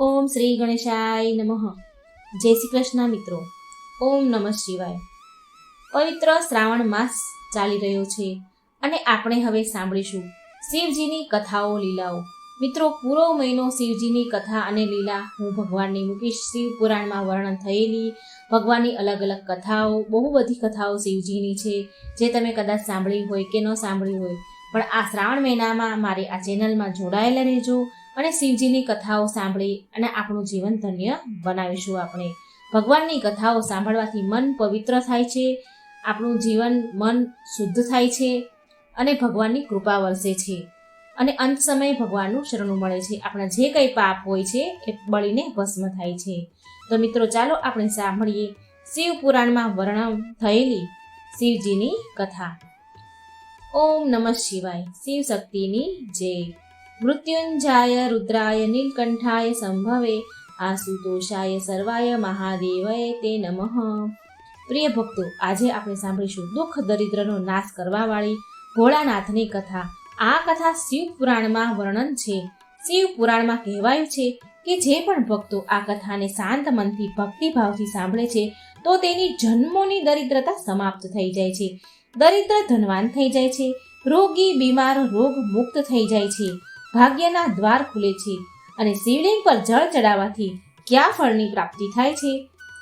ઓમ શ્રી ગણેશાય નમઃ. જય શ્રી કૃષ્ણ મિત્રો. ઓમ નમઃ શિવાય. પવિત્ર શ્રાવણ માસ ચાલી રહ્યો છે અને આપણે હવે સાંભળીશું શિવજીની કથાઓ લીલાઓ. મિત્રો, પૂરો મહિનો શિવજીની કથા અને લીલા હું ભગવાનની મૂકીશ. શિવ પુરાણમાં વર્ણન થયેલી ભગવાનની અલગ અલગ કથાઓ, બહુ બધી કથાઓ શિવજીની છે જે તમે કદાચ સાંભળી હોય કે ન સાંભળી હોય, પણ આ શ્રાવણ મહિનામાં મારી આ ચેનલમાં જોડાયેલા રહેજો અને શિવજીની કથાઓ સાંભળી અને આપણું જીવન ધન્ય બનાવીશું. આપણે ભગવાનની કથાઓ સાંભળવાથી મન પવિત્ર થાય છે, આપણું જીવન મન શુદ્ધ થાય છે અને ભગવાનની કૃપા વરસે છે અને અંત સમયે ભગવાનનું શરણું મળે છે. આપણા જે કંઈ પાપ હોય છે એ બળીને ભસ્મ થાય છે. તો મિત્રો, ચાલો આપણે સાંભળીએ શિવ પુરાણમાં વર્ણન થયેલી શિવજીની કથા. ઓમ નમઃ શિવાય. શિવ શક્તિની જય. મૃત્યુંજાય રુદ્રાય નીલકંઠાય સંભવે આશુતોષાય સર્વાય મહાદેવય તે નમઃ. પ્રિય ભક્તો, આજે આપણે સાંભળીશું દુઃખ દરિદ્રનો નાશ કરવાવાળી ભોળાનાથની કથા. આ કથા શિવ પુરાણમાં વર્ણન છે. શિવ પુરાણમાં કહેવાયું છે કે જે પણ ભક્તો આ કથાને શાંત મનથી ભક્તિભાવથી સાંભળે છે તો તેની જન્મોની દરિદ્રતા સમાપ્ત થઈ જાય છે, દરિદ્ર ધનવાન થઈ જાય છે, રોગી બીમાર રોગ મુક્ત થઈ જાય છે, ભાગ્યના દ્વાર ખુલે છે અને શિવલિંગ પર જળ ચડાવવાથી ક્યાં ફળની પ્રાપ્તિ થાય છે.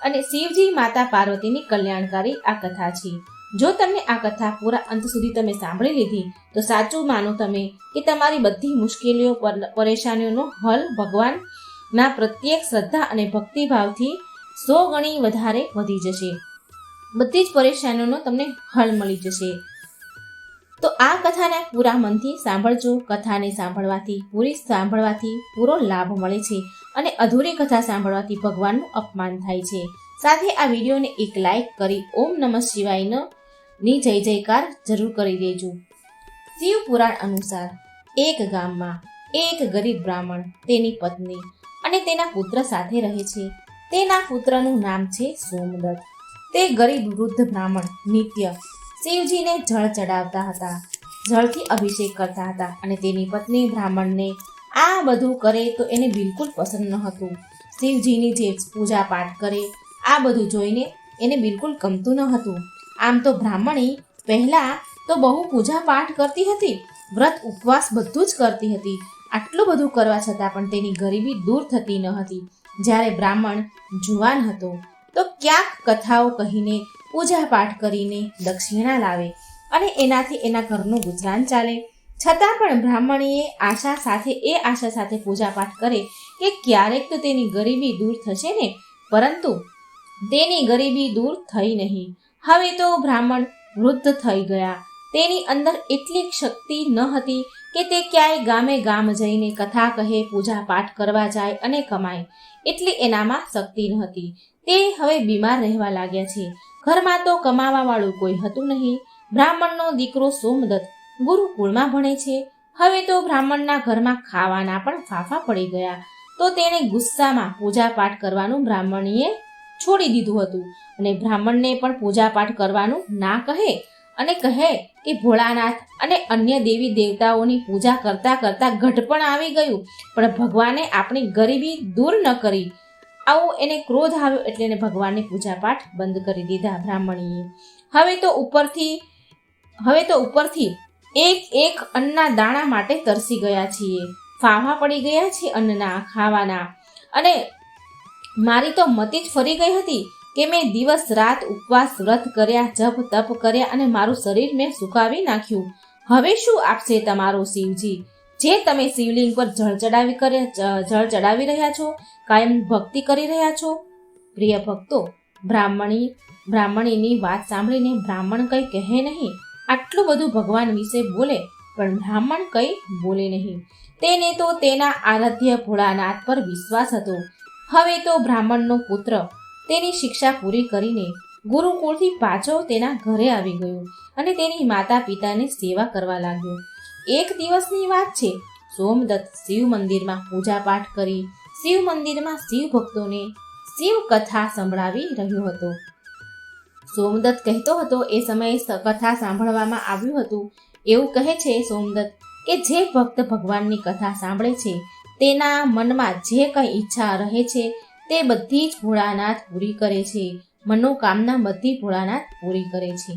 અને શિવજી માતા પાર્વતીની કલ્યાણકારી આ કથા છે. જો તમને આ કથા પૂરા અંત સુધી તમે સાંભળી લીધી તો સાચું માનો તમે કે તમારી બધી મુશ્કેલીઓ પરેશાનીઓનો હલ ભગવાનના પ્રત્યેક શ્રદ્ધા અને ભક્તિભાવથી 100 ગણી વધારે વધી જશે. બધી જ પરેશાનીઓનો તમને હલ મળી જશે. તો આ કથાને પૂરા મનથી સાંભળજો. કથાને સાંભળવાથી પૂરો લાભ મળે છે અને અધૂરી કથા સાંભળવાથી ભગવાનનું અપમાન થાય છે. સાથે આ વિડીયોને એક લાઈક કરી ઓમ નમઃ શિવાય ની જય જયકાર જરૂર કરી દેજો. શિવ પુરાણ અનુસાર એક ગામમાં એક ગરીબ બ્રાહ્મણ, તેની પત્ની અને તેના પુત્ર સાથે રહે છે. તેના પુત્રનું નામ છે સોમદત્ત. તે ગરીબ વૃદ્ધ બ્રાહ્મણ નિત્ય શિવજીને જળ ચડાવતા હતા, જળથી અભિષેક કરતા હતા અને તેની પત્ની બ્રાહ્મણને આ બધું કરે તો એને બિલકુલ પસંદ ન હતું. શિવજીની જે પૂજા પાઠ કરે આ બધું જોઈને એને બિલકુલ ગમતું ન હતું. આમ તો બ્રાહ્મણી પહેલા તો બહુ પૂજા પાઠ કરતી હતી, વ્રત ઉપવાસ બધું જ કરતી હતી. આટલું બધું કરવા છતાં પણ તેની ગરીબી દૂર થતી ન હતી. જ્યારે બ્રાહ્મણ જુવાન હતો તો ક્યાંક કથાઓ કહીને પૂજા પાઠ કરીને દક્ષિણા લાવે અને એનાથી એના ઘરનું ગુજરાન ચાલે. છતાં પણ બ્રાહ્મણીએ આશા સાથે પૂજા પાઠ કરે કે ક્યારેક તો તેની ગરીબી દૂર થશે ને, પરંતુ તેની ગરીબી દૂર થઈ નહીં. હવે તો બ્રાહ્મણ વૃદ્ધ થઈ ગયા. તેની અંદર એટલી શક્તિ ન હતી કે તે ક્યાંય ગામે ગામ જઈને કથા કહે, પૂજા પાઠ કરવા જાય અને કમાય, એટલી એનામાં શક્તિ ન હતી. તે હવે બીમાર રહેવા લાગ્યા છે. ઘરમાં તો કમાવા વાળું કોઈ હતું નહીં. બ્રાહ્મણનો દીકરો સોમદત્ત ગુરુકુળમાં ભણે છે. હવે તો બ્રાહ્મણના ઘરમાં ખાવાના પણ ફાફા પડી ગયા. તો તેણે ગુસ્સામાં પૂજા પાઠ કરવાનું બ્રાહ્મણીએ છોડી દીધું હતું અને બ્રાહ્મણને પણ પૂજા પાઠ કરવાનું ના કહે અને કહે કે ભોળાનાથ અને અન્ય દેવી દેવતાઓની પૂજા કરતા કરતા ઘટપણ આવી ગયું, પણ ભગવાને આપણી ગરીબી દૂર ન કરી. આવું એને ક્રોધ આવ્યો એટલે એને ભગવાનની પૂજા પાઠ બંધ કરી દીધા બ્રાહ્મણીએ. હવે તો ઉપરથી એક અન્નના દાણા માટે તરસી ગયા છીએ, ફાફા પડી ગયા છે અન્નના ખાવાના, અને મારી તો મતી જ ફરી ગઈ હતી કે મેં દિવસ રાત ઉપવાસ વ્રત કર્યા, જપ તપ કર્યા અને મારું શરીર મેં સુકાવી નાખ્યું. હવે શું આપશે તમારો શિવજી, જે તમે શિવલિંગ પર જળ ચડાવી રહ્યા છો, કાયમ ભક્તિ કરી રહ્યા છો? પ્રિય ભક્તો, બ્રાહ્મણીની વાત સાંભળીને બ્રાહ્મણ કંઈ કહે નહીં. આટલું બધું ભગવાન વિશે બોલે પણ બ્રાહ્મણ કંઈ બોલે નહીં. તેને તો તેના આરાધ્ય ભોળાનાથ પર વિશ્વાસ હતો. હવે તો બ્રાહ્મણનો પુત્ર તેની શિક્ષા પૂરી કરીને ગુરુકુળથી પાછો તેના ઘરે આવી ગયો અને તેની માતા પિતાની સેવા કરવા લાગ્યો. એક દિવસની વાત છે. સોમદત્ત શિવ મંદિરમાં પૂજા પાઠ કરી શિવ મંદિરમાં શિવ ભક્તોને શિવ કથા સંભળાવી રહ્યો હતો. સોમદત્ત કહેતો હતો, એ સમયે કથા સાંભળવામાં આવ્યું હતું. એવું કહે છે સોમદત્ત કે જે ભક્ત ભગવાનની કથા સાંભળે છે તેના મનમાં જે કંઈ ઈચ્છા રહે છે તે બધી જ ભોળાનાથ પૂરી કરે છે. મનોકામના બધી ભોળાનાથ પૂરી કરે છે.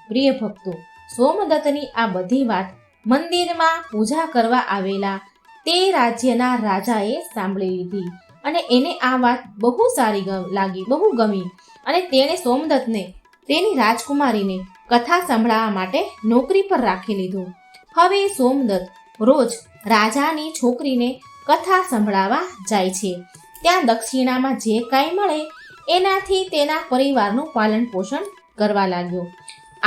પ્રિય ભક્તો, સોમદત્તની આ બધી વાત મંદિરમાં પૂજા કરવા આવેલા તે રાજ્યના રાજાએ સાંભળી લીધી અને એને આ વાત બહુ સારી લાગી, બહુ ગમી અને તેણે સોમદત્તને તેની રાજકુમારીને કથા સંભળાવવા માટે નોકરી પર રાખી લીધો. હવે સોમદત્ત રોજ રાજાની છોકરીને કથા સંભળાવવા જાય છે. ત્યાં દક્ષિણામાં જે કાંઈ મળે એનાથી તેના પરિવારનું પાલન પોષણ કરવા લાગ્યો.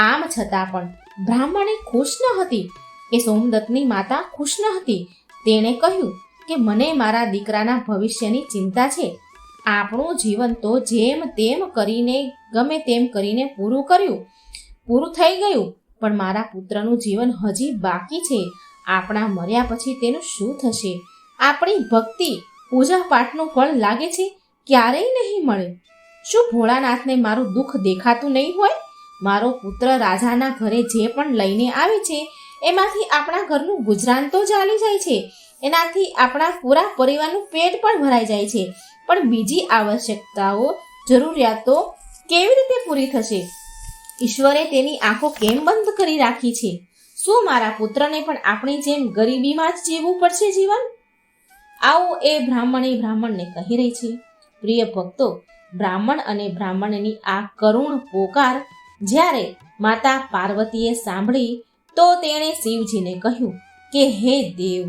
આમ છતાં પણ બ્રાહ્મણી ખુશ ન હતી કે સોમદત્તની માતા ખુશ ન હતી. તેણે કહ્યું કે મને મારા દીકરાના ભવિષ્યની ચિંતા છે. આપણું જીવન તો જેમ તેમ કરીને ગમે તેમ કરીને પૂરું થઈ ગયું, પણ મારા પુત્રનું જીવન હજી બાકી છે. આપણા મર્યા પછી તેનું શું થશે? આપણી ભક્તિ પૂજા પાઠનું ફળ લાગે છે ક્યારેય નહીં મળે. શું ભોળાનાથને મારું દુઃખ દેખાતું નહીં હોય? મારો પુત્ર રાજાના ઘરે જે પણ લઈને આવે છે એમાંથી આપણા ઘરનું ગુજરાન તો ચાલી જાય છે, એનાથી આપણા પૂરા પરિવારનું પેટ પણ ભરાઈ જાય છે, પણ બીજી આવશ્યકતાઓ, જરૂરિયાતો કેવી રીતે પૂરી થશે? ઈશ્વરે તેની આંખો કેમ બંધ કરી રાખી છે? શું મારા પુત્રને પણ આપણી જેમ ગરીબીમાં જ જીવવું પડશે જીવન? આવું એ બ્રાહ્મણને કહી રહી છે. પ્રિય ભક્તો, બ્રાહ્મણ અને બ્રાહ્મણની આ કરુણ પોકાર જ્યારે માતા પાર્વતીએ સાંભળી તો તેણે શિવજીને કહ્યું કે હે દેવ,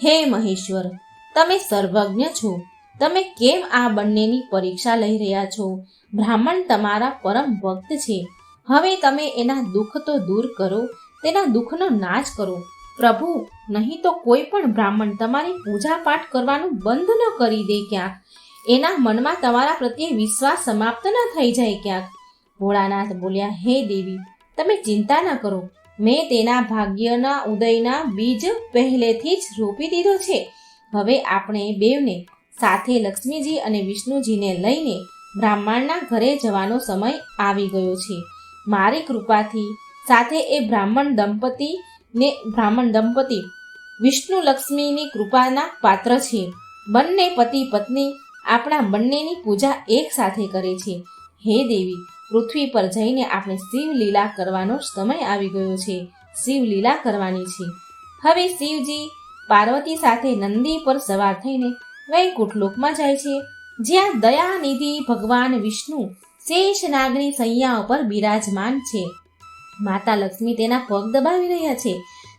હે મહેશ્વર, તમે સર્વજ્ઞ છો. તમે કેમ આ બંનેની પરીક્ષા લઈ રહ્યા છો? બ્રાહ્મણ તમારા પરમ ભક્ત છે. હવે તમે એના દુઃખ તો દૂર કરો, તેના દુઃખનો નાશ કરો. પ્રભુ, નહીં તો કોઈ પણ બ્રાહ્મણ તમારી પૂજા પાઠ કરવાનું બંધ ન કરી દે ક્યાંક. એના મનમાં તમારા પ્રત્યે વિશ્વાસ સમાપ્ત ન થઈ જાય ક્યાંક. ભોળાનાથ બોલ્યા, હે દેવી, તમે ચિંતા ન કરો. મેં તેના ભાગ્યના ઉદયના બીજ પહેલેથી જ રોપી દીધો છે. હવે આપણે બેવને સાથે લક્ષ્મીજી અને વિષ્ણુજીને લઈને બ્રાહ્મણના ઘરે જવાનો સમય આવી ગયો છે. મારી કૃપાથી સાથે એ બ્રાહ્મણ દંપતી વિષ્ણુ લક્ષ્મીની કૃપાના પાત્ર છે. બંને પતિ પત્ની આપણા બંનેની પૂજા એક સાથે કરે છે. હે દેવી, પૃથ્વી પર જઈને આપણે શિવલીલા કરવાનો સમય આવી ગયો છે. શિવલીલા કરવાની છે. હવે શિવજી પાર્વતી સાથે નંદી પર સવાર થઈને વૈકુંઠ લોકમાં જાય છે, જ્યાં દયાનિધિ ભગવાન વિષ્ણુ શેષનાગની સૈયા ઉપર બિરાજમાન છે. માતા લક્ષ્મી તેના પગ દબાવી રહ્યા છે.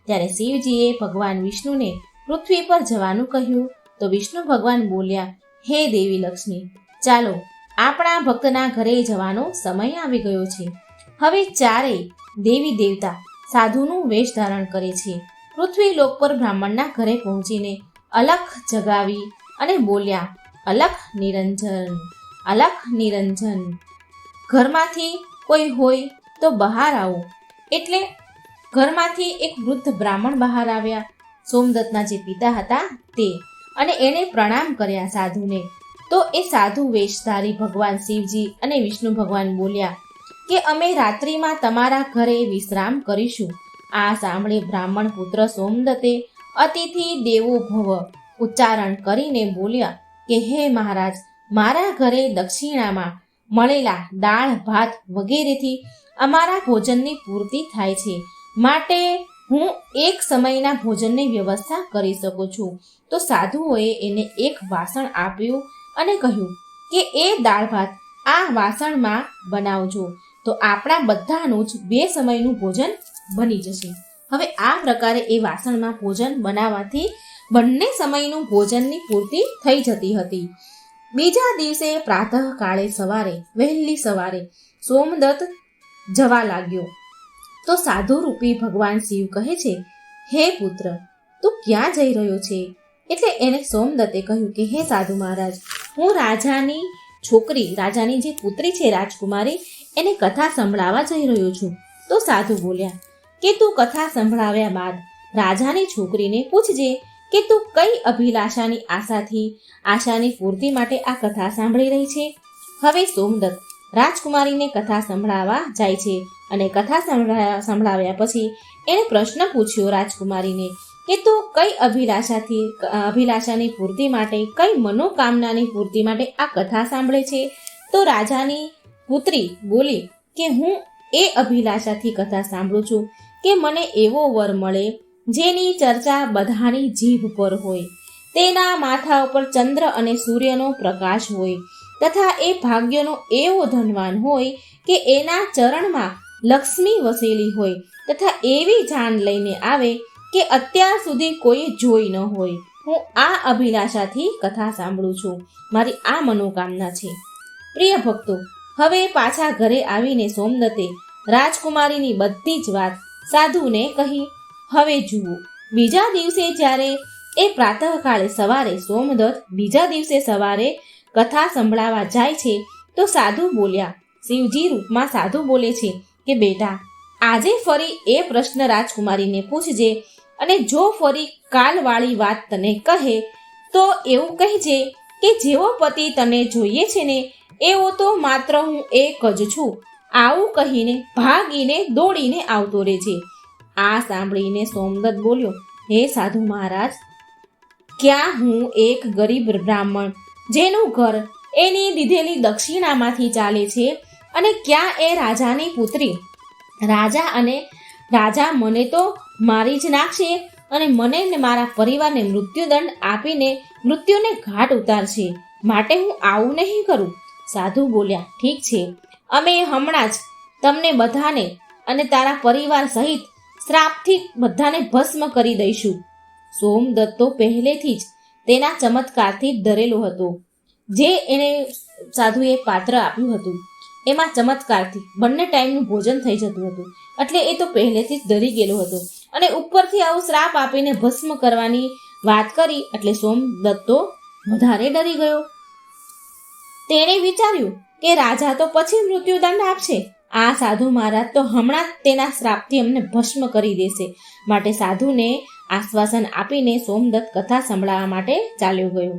ત્યારે શિવજીએ ભગવાન વિષ્ણુને પૃથ્વી પર જવાનું કહ્યું તો વિષ્ણુ ભગવાન બોલ્યા, હે દેવી લક્ષ્મી, ચાલો આપણા ભક્તના ઘરે જવાનો સમય આવી ગયો છે. હવે ચારેય દેવી દેવતા સાધુનું વેશ ધારણ કરે છે. પૃથ્વી લોક પર બ્રાહ્મણના ઘરે પહોંચીને અલખ જગાવી અને બોલ્યા, અલખ નિરંજન, અલખ નિરંજન, ઘરમાંથી કોઈ હોય તો બહાર આવો. એટલે ઘરમાંથી એક વૃદ્ધ બ્રાહ્મણ બહાર આવ્યા, સોમદત્તના જે પિતા હતા તે, અને એણે પ્રણામ કર્યા સાધુને. તો એ સાધુ વેશધારી ભગવાન શિવજી અને વિષ્ણુ ભગવાન બોલ્યા કે અમે રાત્રિમાં તમારા ઘરે વિશ્રામ કરીશું. આ સાંભળી બ્રાહ્મણ પુત્ર સોમદત્તે અતિથિ દેવો ભવ ઉચ્ચારણ કરીને બોલ્યા કે હે મહારાજ, મારા ઘરે દક્ષિણામાં મળેલા દાળ ભાત વગેરેથી અમારા ભોજનની પૂર્તિ થાય છે, માટે હું એક સમયના ભોજનની વ્યવસ્થા કરી શકું છું. તો સાધુઓએ એને એક વાસણ આપ્યું અને કહ્યું કે એ દાળ ભાત આ વાસણમાં બનાવજો, તો આપણા બધાનું જ 2 સમયનું ભોજન બની જશે. હવે આ પ્રકારે એ વાસણમાં ભોજન બનાવવાથી બંને સમયનું ભોજનની પૂર્તિ થઈ જતી હતી. બીજા દિવસે પ્રાતઃકાળે વહેલી સવારે સોમદત્ત જવા લાગ્યો તો સાધુરૂપી ભગવાન શિવ કહે છે, હે પુત્ર, તું ક્યાં જઈ રહ્યો છે? એટલે એને સોમદત્તે કહ્યું કે હે સાધુ મહારાજ, હું રાજાની છોકરી, રાજાની જે પુત્રી છે રાજકુમારી, એને કથા સંભળાવવા જઈ રહ્યો છું. તો સાધુ બોલ્યા કે તું કથા સંભળાવ્યા બાદ રાજાની છોકરીને પૂછજે કે તું કઈ અભિલાષાની આશાની પૂર્તિ માટે આ કથા સાંભળી રહી છે. હવે સોમદત્ત રાજકુમારીને કથા સંભળાવવા જાય છે અને કથા સંભળાવ્યા પછી એણે પ્રશ્ન પૂછ્યો રાજકુમારીને કે તું કઈ અભિલાષાની પૂર્તિ માટે, કઈ મનોકામનાની પૂર્તિ માટે આ કથા સાંભળે છે? તો રાજાની પુત્રી બોલી કે હું એ અભિલાષાથી કથા સાંભળું છું કે મને એવો વર મળે જેની ચર્ચા બધાની જીભ પર હોય, તેના માથા ઉપર ચંદ્ર અને સૂર્યનો પ્રકાશ હોય, તથા એ ભાગ્યનો એવો ધનવાન હોય કે એના ચરણમાં લક્ષ્મી વસેલી હોય, તથા એવી જાન લઈને આવે કે અત્યાર સુધી કોઈ જોઈ ન હોય. હું આ અભિલાષાથી કથા સાંભળું છું. મારી આ મનોકામના છે. પ્રિય ભક્તો, હવે પાછા ઘરે આવીને સોમદત્તે રાજકુમારીની બધી જ વાત સાધુને કહી. હવે જુઓ, બીજા દિવસે જ્યારે એ પ્રાતઃકાળે સવારે સોમદત્ત બીજા દિવસે સવારે કથા સંભળાવા જાય છે તો સાધુ બોલ્યા, શિવજી રૂપમાં સાધુ બોલે છે કે બેટા, આજે ફરી એ પ્રશ્ન રાજકુમારીને પૂછજે, અને જો ફરી કાલવાળી વાત તને કહે તો એવું કહેજે કે જેવો પતિ તને જોઈએ છે ને એવો તો માત્ર હું એક જ છું. આવું કહીને ભાગીને દોડીને આવતો રહેજે. આ સાંભળીને સોમદત્ત બોલ્યો, હે સાધુ મહારાજ, ક્યાં હું એક ગરીબ બ્રાહ્મણ જેનું ઘર એની દીધેલી દક્ષિણામાંથી ચાલે છે, અને ક્યાં એ રાજાની પુત્રી. રાજા મને તો મારી જ નાખશે અને મને ને મારા પરિવારને મૃત્યુદંડ આપીને મૃત્યુને ઘાટ ઉતારશે. માટે હું આવું નહીં કરું. સાધુ બોલ્યા, ઠીક છે, અમે હમણાં જ તમને બધાને અને તારા પરિવાર સહિત શ્રાપથી બધાને ભસ્મ કરી દઈશું. સોમદત્ત તો પહેલેથી જ તેના ચમત્કારથી ડરેલો હતો. જે એને સાધુએ પાત્ર આપ્યું હતું એમાં ચમત્કારથી બંને ટાઈમનું ભોજન થઈ જતું હતું, એટલે એ તો પહેલેથી જ ડરી ગયેલો હતો. અને ઉપરથી આવો શ્રાપ આપીને ભસ્મ કરવાની વાત કરી એટલે સોમદત્ત તો વધારે ડરી ગયો. તેણે વિચાર્યું કે રાજા તો પછી મૃત્યુદંડ આપશે, આ સાધુ મહારાજ તો હમણાં જ તેના શ્રાપથી અમને ભસ્મ કરી દેશે. માટે સાધુને આશ્વાસન આપીને સોમદત્ત કથા સંભળાવવા માટે ચાલ્યો ગયો.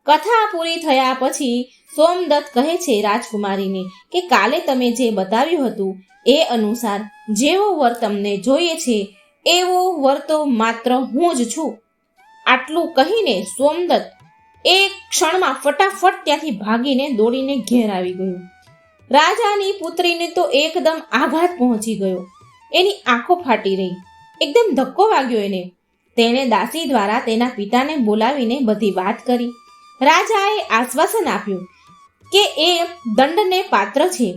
કથા પૂરી થયા પછી સોમદત્ત કહે છે રાજકુમારીને કે કાલે તમે જે બતાવ્યું હતું એ અનુસાર જેવો વર તમને જોઈએ છે એવો વર તો માત્ર હું જ છું. આટલું કહીને સોમદત્ત એક ક્ષણમાં ફટાફટ ત્યાંથી ભાગીને દોડીને ઘેર આવી ગયો. રાજાની પુત્રીને તો એકદમ આઘાત પહોંચી ગયો. એની આંખો ફાટી રહી. એકદમ ધક્કો વાગ્યો એને. તેણે દાસી દ્વારા તેના પિતાને બોલાવીને બધી વાત કરી. રાજાએ આશ્વાસન આપ્યું કે એ દંડને પાત્ર છે.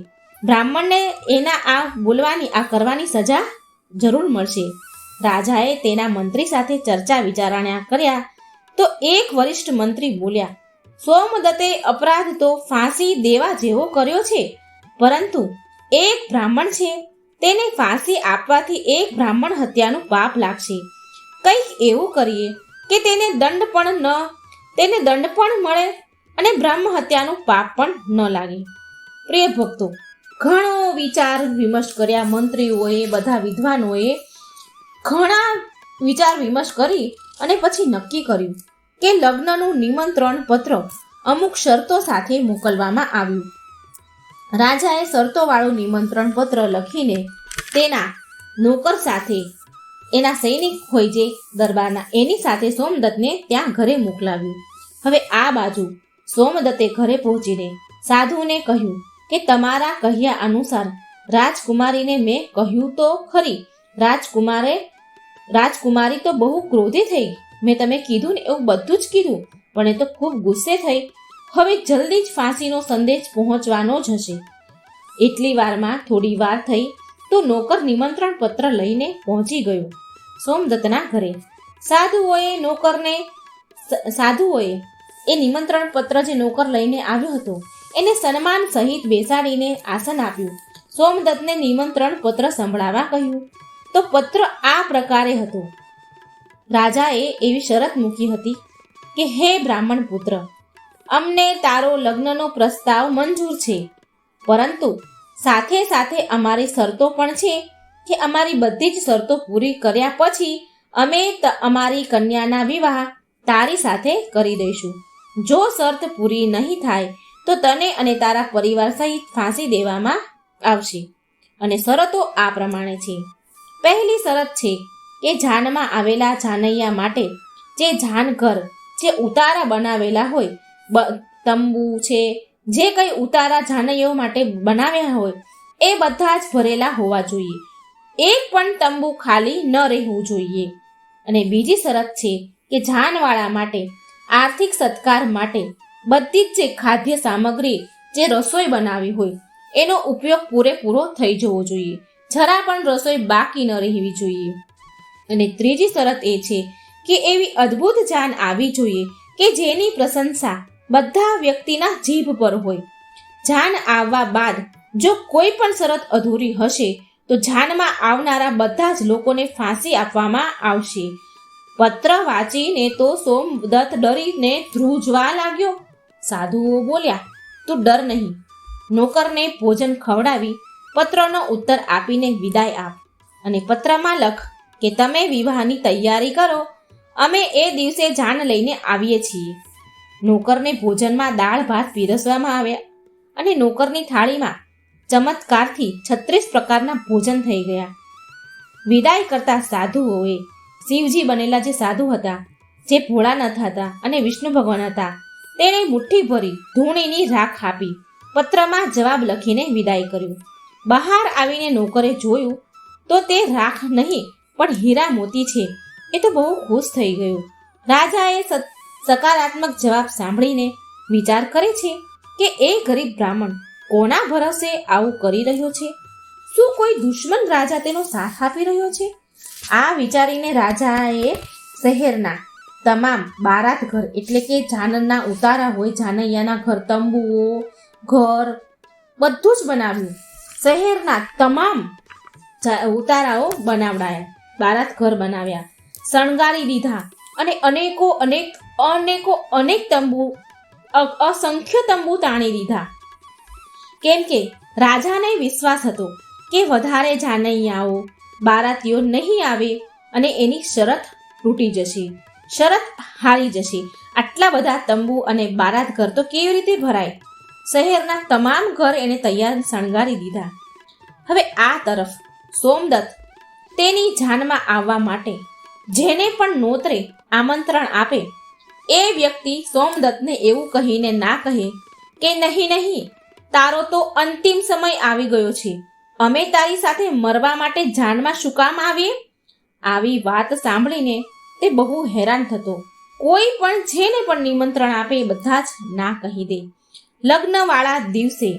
બ્રાહ્મણને એના આ કરવાની સજા જરૂર મળશે. રાજાએ તેના મંત્રી સાથે ચર્ચા વિચારણા કર્યા તો એક વરિષ્ઠ મંત્રી બોલ્યા, સોમદત્તે અપરાધ તો ફાંસી દેવા જેવો કર્યો છે, પરંતુ એક બ્રાહ્મણ છે, તેને ફાંસી આપવાથી એક બ્રાહ્મણ હત્યાનું પાપ લાગશે. કંઈક એવું કરીએ કે તેને દંડ પણ મળે અને બ્રહ્મ હત્યાનું પાપ પણ ન લાગે. પ્રિય ભક્તો, ઘણો વિચાર વિમર્શ કર્યા મંત્રીઓએ, બધા વિદ્વાનોએ ઘણા વિચાર વિમર્શ કરી અને પછી નક્કી કર્યું કે લગ્નનું નિમંત્રણ પત્ર અમુક શરતો સાથે મોકલવામાં આવ્યું. રાજાએ શરતોવાળું નિમંત્રણ પત્ર લખીને તેના નોકર સાથે, એના સૈનિક હોય જે દરબારના, એની સાથે સોમદત્તને ત્યાં ઘરે મોકલાવ્યું. હવે આ બાજુ સોમદત્તે ઘરે પહોંચીને સાધુને કહ્યું કે તમારા કહ્યા અનુસાર રાજકુમારીને મેં કહ્યું તો ખરી. રાજકુમારી તો બહુ ક્રોધી થઈ. મેં તમે કીધું ને એવું બધું જ કીધું, પણ એ તો ખૂબ ગુસ્સે થઈ. હવે જલ્દી જ ફાંસીનો સંદેશ પહોંચવાનો જ હશે. એટલી વારમાં થોડી વાર થઈ તો નોકર નિમંત્રણ પત્ર લઈને પહોંચી ગયો સોમદત્તના ઘરે. સાધુઓએ એ નિમંત્રણ પત્ર જે નોકર લઈને આવ્યો હતો એને સન્માન સહિત બેસાડીને આસન આપ્યું. સોમદત્તને નિમંત્રણ પત્ર સંભળાવવા કહ્યું. તો પત્ર આ પ્રકારે હતો. રાજાએ એવી શરત મૂકી હતી કે હે બ્રાહ્મણ પુત્ર, અમને તારો લગ્નનો પ્રસ્તાવ મંજૂર છે, પરંતુ સાથે સાથે અમારી શરતો પણ છે કે અમારી બધી જ શરતો પૂરી કર્યા પછી અમે અમારી કન્યાના વિવાહ તારી સાથે કરી દઈશું. જો શરત પૂરી નહીં થાય તો તને અને તારા પરિવાર સહિત ફાંસી દેવામાં આવશે. અને શરતો આ પ્રમાણે છે. પહેલી શરત છે કે જાનમાં આવેલા જાનૈયા માટે જે જાનઘર, જે ઉતારા બનાવેલા હોય, તંબુ છે, જે કંઈ ઉતારા જાનૈયાઓ માટે બનાવ્યા હોય એ બધા જ ભરેલા હોવા જોઈએ. એક પણ તંબુ ખાલી ન રહેવું જોઈએ. અને બીજી શરત છે કે જાનવાળા માટે આર્થિક સત્કાર માટે બધી જ જે ખાદ્ય સામગ્રી, જે રસોઈ બનાવી હોય એનો ઉપયોગ પૂરેપૂરો થઈ જવો જોઈએ. જરા પણ રસોઈ બાકી ન રહેવી જોઈએ. અને ત્રીજી શરત એ છે કે એવી અદ્ભુત જાન આવી જોઈએ કે જેની પ્રશંસા બધા વ્યક્તિના જીભ પર હોય. જાન આવવા બાદ જો કોઈ પણ શરત અધૂરી હશે તો જાનમાં આવનારા બધા જ લોકોને ફાંસી આપવામાં આવશે. પત્ર વાંચીને તો સોમદત્ત ડરીને ધ્રુજવા લાગ્યો. સાધુઓ બોલ્યા, તું ડર નહીં, નોકરને ભોજન ખવડાવી પત્રનો ઉત્તર આપીને વિદાય આપ અને પત્રમાં લખ કે તમે વિવાહની તૈયારી કરો, અમે એ દિવસે જાન લઈને આવીએ છીએ. નોકરને ભોજનમાં દાળ ભાત પીરસવામાં આવ્યા અને નોકરની થાળીમાં ચમત્કારથી 36 પ્રકારના ભોજન થઈ ગયા. વિદાય કરતા સાધુઓએ શિવજી બનેલા જે સાધુ હતા, જે ભોળાનાથ હતા અને વિષ્ણુ ભગવાન હતા, તેણે મુઠ્ઠી ભરી ધૂણીની રાખ આપી પત્રમાં જવાબ લખીને વિદાય કર્યું. બહાર આવીને નોકરે જોયું તો તે રાખ નહીં પણ હીરા મોતી છે. એ તો બહુ ખુશ થઈ ગયો. રાજાએ સકારાત્મક જવાબ સાંભળીને વિચાર કરે છે કે એ ગરીબ બ્રાહ્મણ કોના ભરોસે આવું કરી રહ્યો છે? શું કોઈ દુશ્મન રાજા તેનો સાથ આપી રહ્યો છે? આ વિચારીને રાજાએ શહેરના તમામ બારાત ઘર, એટલે કે જાનના ઉતારા હોય, જાનૈયાના ઘર, તંબુઓ, ઘર બધું જ બનાવ્યું. શહેરના તમામ ઉતારાઓ બનાવડાયા, બારાત ઘર બનાવ્યા, શણગારી દીધા અને અનેક તંબુ, અસંખ્ય તંબુ તાણી દીધા. કેમ કે રાજાને વિશ્વાસ હતો કે વધારે જાનૈયાઓ, બારાતીઓ નહીં આવે અને એની શરત તૂટી જશે, શરત હારી જશે. આટલા બધા તંબુ અને બારાત ઘર તો કેવી રીતે ભરાય? શહેરના તમામ ઘર એને તૈયાર શણગારી દીધા. હવે આ તરફ સોમદત્ત તેની જાનમાં આવવા માટે જેને પણ નોતરે આમંત્રણ આપે એ વ્યક્તિ સોમદત્તને એવું કહીને ના કહે કે નહીં, તારો તો અંતિમ સમય આવી ગયો છે, અમે તારી સાથે મરવા માટે જાનમાં શું કામ આવીએ? આવી વાત સાંભળીને તે બહુ હેરાન થતો. કોઈ પણ જેને પણ નિમંત્રણ આપે એ બધા જ ના કહી દે. લગ્નવાળા દિવસે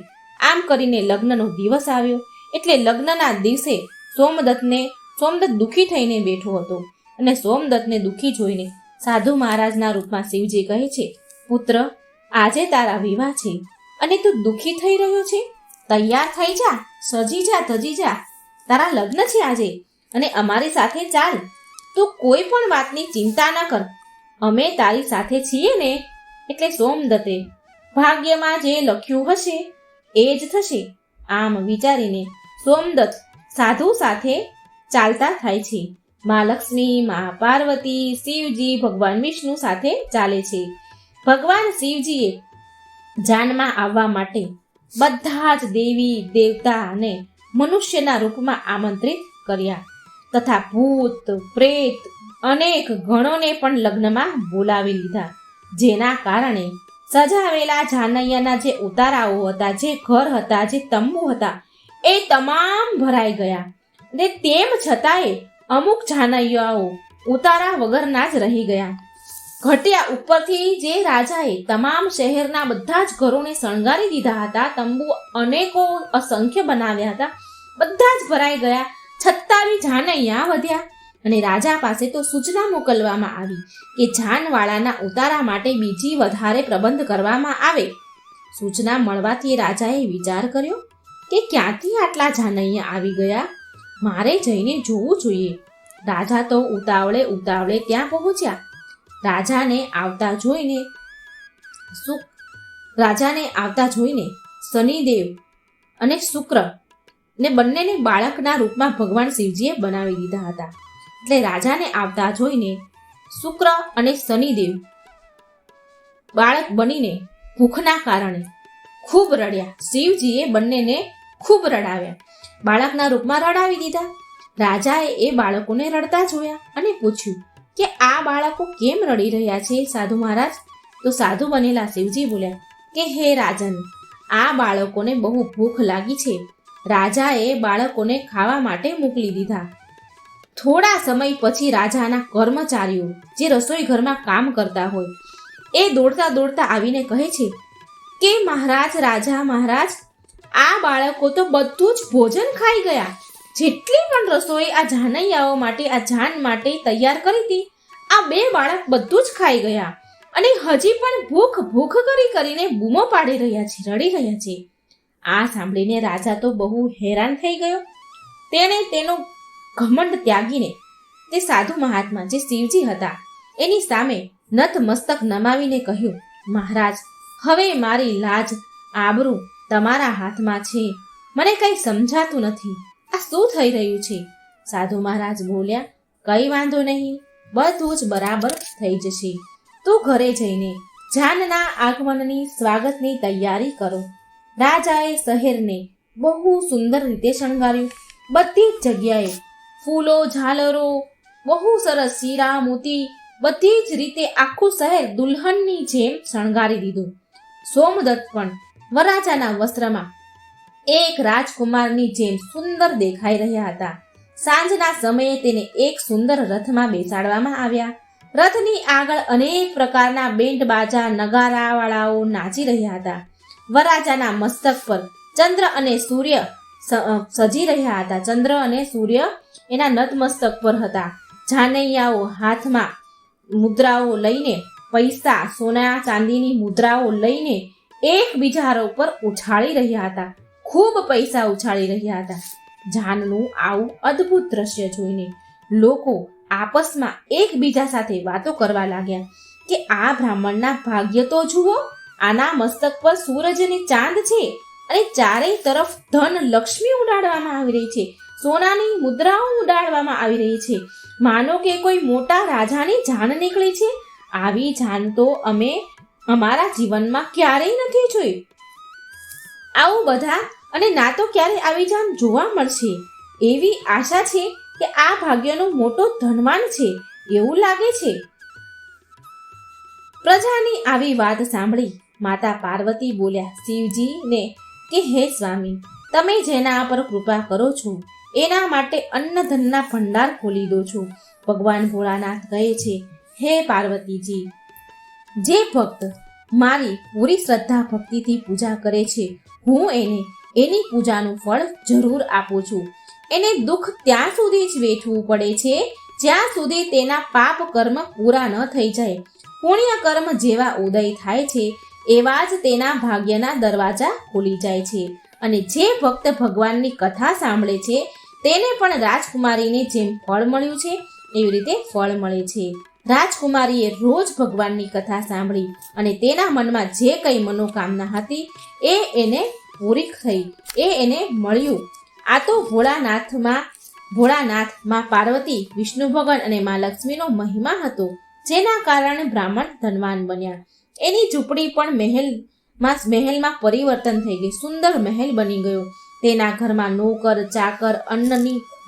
આમ કરીને લગ્નનો દિવસ આવ્યો. એટલે લગ્નના દિવસે સોમદત્ત દુઃખી થઈને બેઠો હતો અને સોમદત્તને દુઃખી જોઈને સાધુ મહારાજના રૂપમાં શિવજી કહે છે, પુત્ર, આજે તારા વિવાહ છે અને તું દુઃખી થઈ રહ્યો છે? તૈયાર થઈ જા, સજી જા, ધજી જા, તારા લગ્ન છે આજે અને અમારી સાથે ચાલ. તું કોઈ પણ વાતની ચિંતા ન કર, અમે તારી સાથે છીએ ને. એટલે સોમદત્તે ભાગ્યમાં જે લખ્યું હશે એ જ થશે આમ વિચારીને સોમદત્ત સાધુ સાથે ચાલતા થાય છે. મા લક્ષ્મી, મા પાર્વતી, શિવજી, ભગવાન વિષ્ણુ સાથે ચાલે છે. ભગવાન શિવજીએ જાનમાં આવવા માટે બધા જ દેવી દેવતા અને મનુષ્યના રૂપમાં આમંત્રિત કર્યા તથા ભૂત પ્રેત અનેક ગણોને પણ લગ્નમાં બોલાવી લીધા. જેના કારણે સજાવેલા જાનૈયાના જે ઉતારાઓ હતા, જે ઘર હતા, જે તંબુ હતા, એ તમામ ભરાઈ ગયા. ને તેમ છતાંય અમુક જાનૈયાઓ ઉતારા વગરના જ રહી ગયા. ઘટ્યા ઉપરથી જે રાજાએ તમામ શહેરના બધા જ ઘરોને શણગારી દીધા હતા, તંબુ અનેકો અસંખ્ય બનાવ્યા હતા, બધા જ ભરાઈ ગયા. 26 જાનૈયા વધ્યા અને રાજા પાસે તો સૂચના મોકલવામાં આવી કે જાનવાળાના ઉતારા માટે બીજી વધારે પ્રબંધ કરવામાં આવે. સૂચના મળવાથી રાજાએ વિચાર કર્યો કે ક્યાંથી આટલા જાનૈયા આવી ગયા, મારે જઈને જોવું જોઈએ. રાજા તો ઉતાવળે ત્યાં પહોંચ્યા. રાજાને આવતા જોઈને શનિદેવ અને શુક્ર ને બંનેને બાળકના રૂપમાં ભગવાન શિવજીએ બનાવી દીધા હતા. એટલે રાજાને આવતા જોઈને શુક્ર અને શનિદેવ બાળક બનીને ભૂખના કારણે ખૂબ રડ્યા. શિવજીએ બંનેને ખૂબ રડાવ્યા, બાળકના રૂપમાં રડાવી દીધા. રાજાએ એ બાળકોને રડતા જોયા અને પૂછ્યું કે આ બાળકો કેમ રડી રહ્યા છે સાધુ મહારાજ? તો સાધુ બનેલા શિવજી બોલ્યા કે હે રાજન, આ બાળકોને બહુ ભૂખ લાગી છે. રાજાએ બાળકોને ખાવા માટે મોકલી દીધા. થોડા સમય પછી રાજાના કર્મચારીઓ જે રસોઈ ઘરમાં કામ કરતા હોય એ દોડતા દોડતા આવીને કહે છે કે મહારાજ, રાજા મહારાજ, આ બાળકો તો બધું જ ભોજન ખાઈ ગયા. જેટલી પણ રસોઈ આ જાનૈયાઓ માટે, આ જાન માટે તૈયાર કરી હતી, આ 2 બાળક બધું જ ખાઈ ગયા અને હજી પણ ભૂખ ભૂખ કરીને બૂમો પાડી રહ્યા છે, રડી રહ્યા છે. આ સાંભળીને રાજા તો બહુ હેરાન થઈ ગયો. તેણે તેનો ઘમંડ ત્યાગીને તે સાધુ મહાત્મા જે શિવજી હતા એની સામે નતમસ્તક નમાવીને કહ્યું, મહારાજ, હવે મારી લાજ આબરૂ તમારા હાથમાં છે. મને કંઈ સમજાતું નથી. આ શું થઈ રહ્યું છે? સાધુ મહારાજ બોલ્યા, કંઈ વાંધો નહીં, બધું જ બરાબર થઈ જશે. તું ઘરે જઈને જાનના આગમનની સ્વાગતની તૈયારી કરો. રાજાએ શહેરને બહુ સુંદર રીતે શણગાર્યું. બધી જ જગ્યાએ ફૂલો, ઝાલરો, બહુ સરસ હીરા, મોતી, બધી જ રીતે આખું શહેર દુલ્હનની જેમ શણગારી દીધું. સોમદત્ત પણ વરરાજાના વસ્ત્રમાં એક રાજકુમારની જેમ સુંદર દેખાઈ રહ્યા હતા. સાંજના સમયે તેને એક સુંદર રથમાં બેસાડવામાં આવ્યા. રથની આગળ અનેક પ્રકારના બેન્ડ બાજા, નગારાવાળાઓ નાચી રહ્યા હતા. વરરાજાના મસ્તક પર ચંદ્ર અને સૂર્ય સજી રહ્યા હતા. ચંદ્ર અને સૂર્ય એના નતમસ્તક પર હતા. જાનૈયાઓ હાથમાં મુદ્રાઓ લઈને, પૈસા, સોના ચાંદીની મુદ્રાઓ લઈને એકબીજા ઉપર ઉછાળી રહ્યા હતા. ખૂબ પૈસા ઉછાળી રહ્યા હતા. જાનનું આવું અદ્ભુત દ્રશ્ય જોઈને લોકો આપસમાં એકબીજા સાથે વાતો કરવા લાગ્યા કે આ બ્રાહ્મણના ભાગ્ય તો જુઓ, આના મસ્તક પર સૂરજ અને ચાંદ છે અને ચારેય તરફ ધન લક્ષ્મી ઉડાડવામાં આવી રહી છે, સોનાની મુદ્રાઓ ઉડાડવામાં આવી રહી છે, માનો કે કોઈ મોટા રાજાની જાન નીકળી છે. આવી જાન તો અમે અમારા જીવનમાં ક્યારેય નથી જોઈ. આવું બધા અને ના તો ક્યારે આવી જાન જોવા મળશે. એવી આશા છે કે આ ભાગ્યનો મોટો ધનવાન છે એવું લાગે છે. પ્રજાની આવી વાત સાંભળી માતા પાર્વતી બોલ્યા શિવજીને કે હે સ્વામી, તમે જેના પર કૃપા કરો છો એના માટે અન્નધનના ભંડાર ખોલી દો છો. ભગવાન ભોળાનાથ કહે છે, હે પાર્વતીજી, જે ભક્ત મારી પૂરી શ્રદ્ધા ભક્તિથી પૂજા કરે છે, હું એને એની પૂજાનું ફળ જરૂર આપું છું. એને દુઃખ ત્યાં સુધી જ વેઠવું પડે છે જ્યાં સુધી તેના પાપ કર્મ પૂરા ન થઈ જાય. પુણ્ય કર્મ જેવા ઉદય થાય છે એવા જ તેના ભાગ્યના દરવાજા ખુલી જાય છે. અને જે ભક્ત ભગવાનની કથા સાંભળે છે તેને પણ રાજકુમારીને જેમ ફળ મળ્યું છે એવી રીતે ફળ મળે છે. રાજકુમારીએ રોજ ભગવાનની કથા સાંભળી અને તેના મનમાં જે કંઈ મનોકામના હતી એ એને પૂરી થઈ, એ એને મળ્યું. આ તો ભોળાનાથ માં પાર્વતી, વિષ્ણુ ભગવાન અને માં લક્ષ્મીનો મહિમા હતો, જેના કારણે બ્રાહ્મણ ધનવાન બન્યા. એની ઝૂંપડી પણ મહેલમાં પરિવર્તન થઈ ગઈ, સુંદર મહેલ બની ગયો. તેના ઘરમાં નોકર, ચાકર,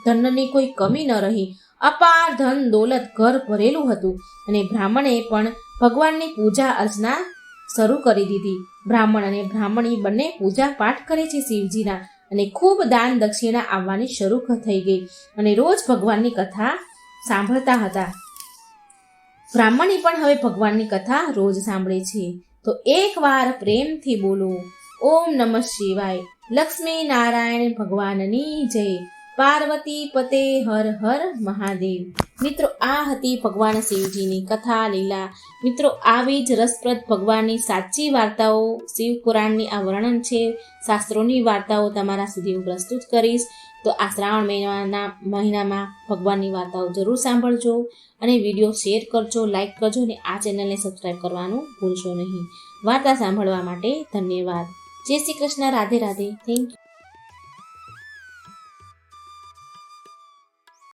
ધનની કોઈ કમી ન રહી. અપાર ધન દોલત ઘર ભરેલું હતું અને બ્રાહ્મણે પણ ભગવાનની પૂજા અર્ચના શરૂ કરી દીધી. બ્રાહ્મણ અને બ્રાહ્મણી બંને પૂજા પાઠ કરે છે શિવજીના અને ખૂબ દાન દક્ષિણા આવવાની શરૂ થઈ ગઈ અને રોજ ભગવાનની કથા સાંભળતા હતા. બ્રાહ્મણી પણ હવે ભગવાનની કથા રોજ સાંભળે છે. તો એકવાર પ્રેમથી બોલો, ઓમ નમઃ શિવાય. લક્ષ્મી નારાયણ ભગવાનની જય. પાર્વતી પતે હર હર મહાદેવ. મિત્રો, આ હતી ભગવાન શિવજીની કથા લીલા. મિત્રો, આવી જ રસપ્રદ ભગવાનની સાચી વાર્તાઓ, શિવ પુરાણની આ વર્ણન છે, શાસ્ત્રોની વાર્તાઓ તમારા સુધી હું પ્રસ્તુત કરીશ. તો આ શ્રાવણ મહિનામાં ભગવાનની વાર્તાઓ જરૂર સાંભળજો અને વિડીયો શેર કરજો, લાઈક કરજો અને આ ચેનલને સબસ્ક્રાઈબ કરવાનું ભૂલશો નહીં. વાર્તા સાંભળવા માટે ધન્યવાદ. જય શ્રી કૃષ્ણ. રાધે રાધે. Thank you.